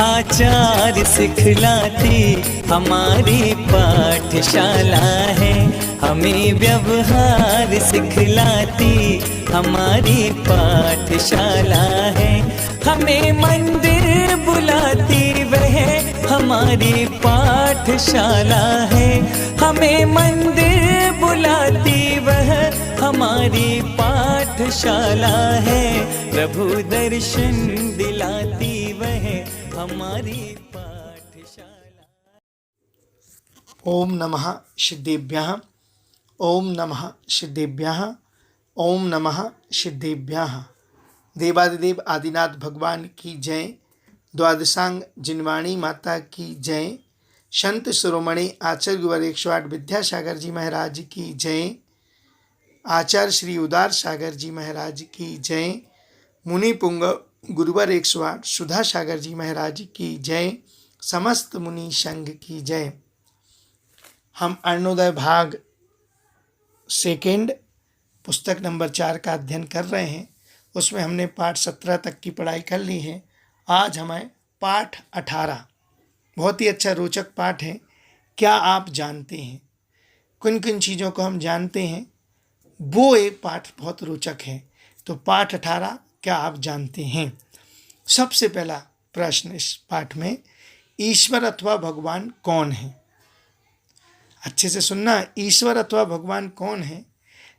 आचार सिखलाती हमारी पाठशाला है। हमें व्यवहार सिखलाती हमारी पाठशाला है। हमें मंदिर बुलाती वह हमारी पाठशाला है। हमें मंदिर बुलाती वह हमारी पाठशाला है। प्रभु दर्शन दिलाती वह हमारी पाठशाला। ओम नमः सिद्धेभ्यः, ओम नमः सिद्धेभ्यः, ओम नमः सिद्धेभ्यः। देवादिदेव आदिनाथ भगवान की जय। द्वादशांग जिनवाणी माता की जय। संत शिरोमणि आचार्य गुरुवर 108 विद्यासागर जी महाराज की जय। आचार्य श्री उदार सागर जी महाराज की जय। मुनि पुंग गुरुवर 108 सुधा सागर जी महाराज की जय। समस्त मुनि संघ की जय। हम अरुणोदय भाग सेकेंड पुस्तक नंबर 4 का अध्ययन कर रहे हैं। उसमें हमने पाठ 17 तक की पढ़ाई कर ली है। आज हमें पाठ 18, बहुत ही अच्छा रोचक पाठ है। क्या आप जानते हैं? किन किन चीज़ों को हम जानते हैं, वो एक पाठ बहुत रोचक है। तो पाठ 18, क्या आप जानते हैं? सबसे पहला प्रश्न इस पाठ में, ईश्वर अथवा भगवान कौन है? अच्छे से सुनना। ईश्वर अथवा भगवान कौन है?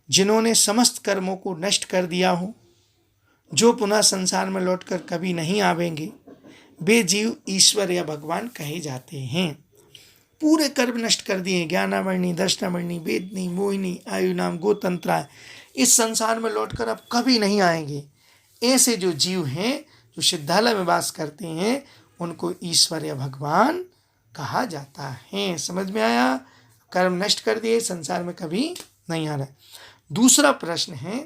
जिन्होंने समस्त कर्मों को नष्ट कर दिया हो, जो पुनः संसार में लौटकर कभी नहीं आवेंगे, वे जीव ईश्वर या भगवान कहे जाते हैं। पूरे कर्म नष्ट कर दिए, ज्ञानावर्णी, दर्शनावर्णी, वेदनी, मोहिनी, आयुनाम, गोतंत्रा, इस संसार में लौटकर अब कभी नहीं आएंगे। ऐसे जो जीव हैं, जो सिद्धालय में वास करते हैं, उनको ईश्वर या भगवान कहा जाता है। समझ में आया? कर्म नष्ट कर दिए, संसार में कभी नहीं आ रहा। दूसरा प्रश्न है,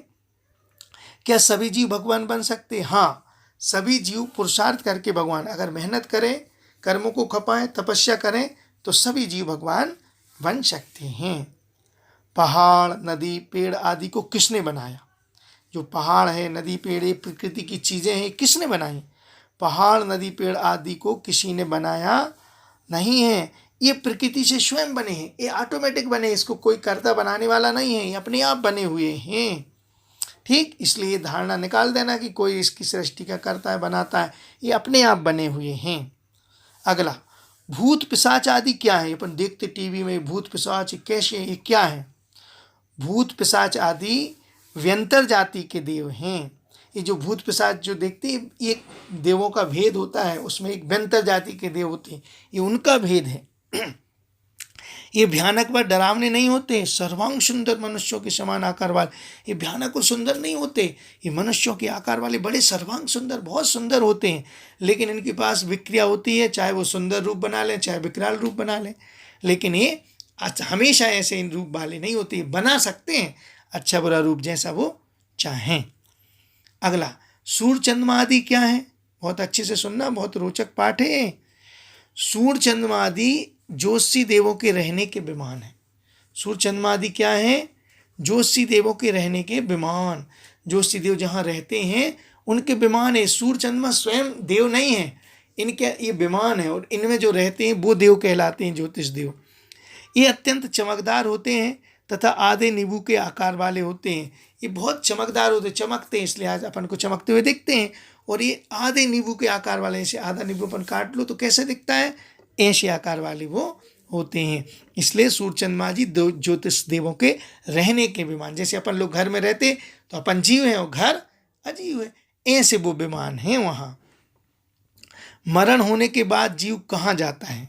क्या सभी जीव भगवान बन सकते? हाँ, सभी जीव पुरुषार्थ करके भगवान, अगर मेहनत करें, कर्मों को खपाएं, तपस्या करें, तो सभी जीव भगवान बन सकते हैं। पहाड़, नदी, पेड़ आदि को किसने बनाया? जो पहाड़ है, नदी, पेड़, ये प्रकृति की चीज़ें हैं, किसने बनाई? पहाड़, नदी, पेड़ आदि को किसी ने बनाया नहीं है। ये प्रकृति से स्वयं बने हैं, ये ऑटोमेटिक बने, इसको कोई कर्ता बनाने वाला नहीं है, ये अपने आप बने हुए हैं। ठीक, इसलिए धारणा निकाल देना कि कोई इसकी सृष्टि का करता है, बनाता है, ये अपने आप बने हुए हैं। अगला, भूत पिशाच आदि क्या है? अपन देखते टीवी में भूत पिशाच कैसे, ये क्या है? भूत पिशाच आदि व्यंतर जाति के देव हैं। ये जो भूत पिशाच जो देखते हैं, ये देवों का भेद होता है, उसमें एक व्यंतर जाति के देव होते हैं, ये उनका भेद है। ये भयानक व डरावने नहीं होते, सर्वांग सुंदर मनुष्यों के समान आकार वाले, ये भयानक और सुंदर नहीं होते। ये मनुष्यों के आकार वाले बड़े सर्वांग सुंदर, बहुत सुंदर होते हैं, लेकिन इनके पास विक्रिया होती है, चाहे वो सुंदर रूप बना लें, चाहे विकराल रूप बना लें, लेकिन ये हमेशा ऐसे इन रूप वाले नहीं होते। बना सकते हैं अच्छा बुरा रूप जैसा वो चाहें। अगला, सूर्य चंद्रमा आदि क्या है? बहुत अच्छे से सुनना, बहुत रोचक पाठ है। सूर्य चंद्रमा आदि ज्योतिषी देवों के रहने के विमान है। सूर्य चंद्रमा आदि क्या है? ज्योतिषी देवों के रहने के विमान। ज्योतिषी देव जहाँ रहते हैं उनके विमान है। सूर्य चंद्रमा स्वयं देव नहीं है, इनके ये विमान है, और इनमें जो रहते हैं वो देव कहलाते हैं, ज्योतिष देव। ये अत्यंत चमकदार होते हैं तथा आधे नींबू के आकार वाले होते हैं। ये बहुत चमकदार होते, चमकते हैं, इसलिए आज अपन को चमकते हुए दिखते हैं। और ये आधे नींबू के आकार वाले, ऐसे आधा नींबू अपन काट लो तो कैसे दिखता है, ऐसे आकार वाले वो होते हैं। इसलिए सूर्य चंद्रमा जी ज्योतिष देवों के रहने के विमान। जैसे अपन लोग घर में रहते तो अपन जीव हैं और घर अजीव है, ऐसे वो विमान हैं वहाँ। मरण होने के बाद जीव कहाँ जाता है?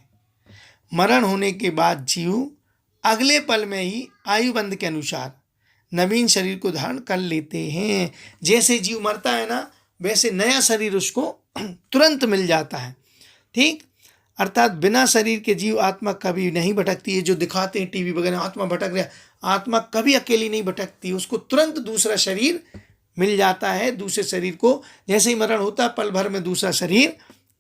मरण होने के बाद जीव अगले पल में ही आयुबंध के अनुसार नवीन शरीर को धारण कर लेते हैं। जैसे जीव मरता है ना, वैसे नया शरीर उसको तुरंत मिल जाता है। ठीक, अर्थात बिना शरीर के जीव आत्मा कभी नहीं भटकती है। जो दिखाते हैं टीवी वगैरह, आत्मा भटक रहा है, आत्मा कभी अकेली नहीं भटकती, उसको तुरंत दूसरा शरीर मिल जाता है। दूसरे शरीर को जैसे ही मरण होता है, पल भर में दूसरा शरीर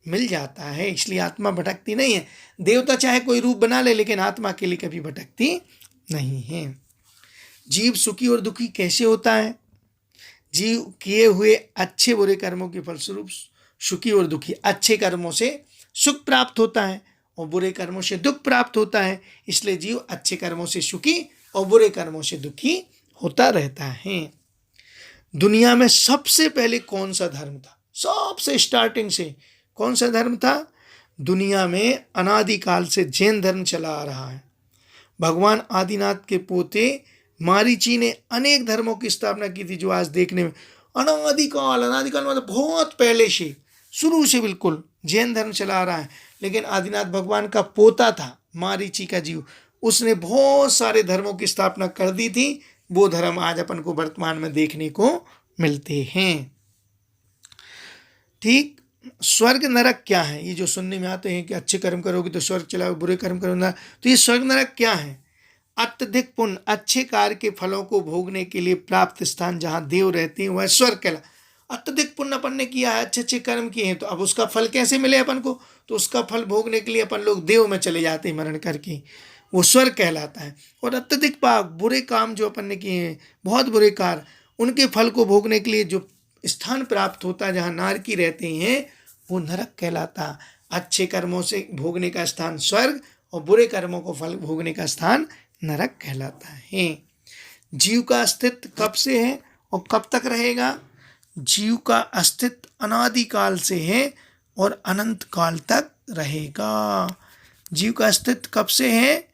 मिल जाता है, इसलिए आत्मा भटकती नहीं है। देवता चाहे कोई रूप बना ले, लेकिन आत्मा के लिए कभी भटकती नहीं है। जीव सुखी और दुखी कैसे होता है? जीव किए हुए अच्छे बुरे कर्मों के फलस्वरूप सुखी और दुखी, अच्छे कर्मों से सुख प्राप्त होता है और बुरे कर्मों से दुख प्राप्त होता है। इसलिए जीव अच्छे कर्मों से सुखी और बुरे कर्मों से दुखी होता रहता है। दुनिया में सबसे पहले कौन सा धर्म था? सबसे स्टार्टिंग से कौन सा धर्म था? दुनिया में अनादिकाल से जैन धर्म चला आ रहा है। भगवान आदिनाथ के पोते मारीची ने अनेक धर्मों की स्थापना की थी, जो आज देखने में अनादिकाल मतलब बहुत पहले से, शुरू से बिल्कुल जैन धर्म चला आ रहा है। लेकिन आदिनाथ भगवान का पोता था मारीची का जीव, उसने बहुत सारे धर्मों की स्थापना कर दी थी। वो धर्म आज अपन को वर्तमान में देखने को मिलते हैं। ठीक, स्वर्ग नरक क्या है? ये जो सुनने में आते हैं कि अच्छे कर्म करोगे तो स्वर्ग चला, बुरे कर्म करोगे तो ये स्वर्ग नरक क्या है? अत्यधिक पुण्य, अच्छे कार्य के फलों को भोगने के लिए प्राप्त स्थान जहाँ देव रहते हैं वह स्वर्ग कहला। अत्यधिक पुण्य अपन ने किया है, अच्छे अच्छे कर्म किए हैं, तो अब उसका फल कैसे मिले अपन को? तो उसका फल भोगने के लिए अपन लोग देव में चले जाते हैं मरण करके, वो स्वर्ग कहलाता है। और अत्यधिक पाप, बुरे काम जो अपन ने किए हैं, बहुत बुरे कार्य, उनके फल को भोगने के लिए जो स्थान प्राप्त होता है जहाँ नारकी रहते हैं, वो नरक कहलाता। अच्छे कर्मों से भोगने का स्थान स्वर्ग और बुरे कर्मों को फल भोगने का स्थान नरक कहलाता है। जीव का अस्तित्व कब से है और कब तक रहेगा? जीव का अस्तित्व अनादिकाल से है और अनंत काल तक रहेगा। जीव का अस्तित्व कब से है?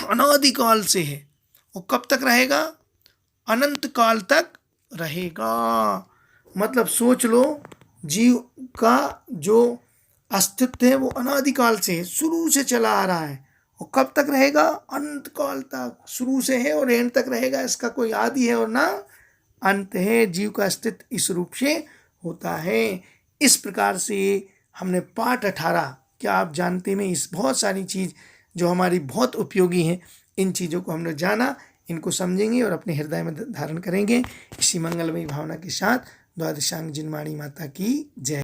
अनादिकाल से है। और कब तक रहेगा? अनंत काल तक रहेगा। मतलब सोच लो, जीव का जो अस्तित्व है वो अनादिकाल से है, शुरू से चला आ रहा है। और कब तक रहेगा? अनंत काल तक। शुरू से है और एंड तक रहेगा, इसका कोई आदि है और ना अंत है। जीव का अस्तित्व इस रूप से होता है। इस प्रकार से हमने पाठ 18, क्या आप जानते में, इस बहुत सारी चीज़ जो हमारी बहुत उपयोगी हैं, इन चीज़ों को हमने जाना, इनको समझेंगे और अपने हृदय में धारण करेंगे। इसी मंगलमयी भावना के साथ द्वादशांग जिनवाणी माता की जय।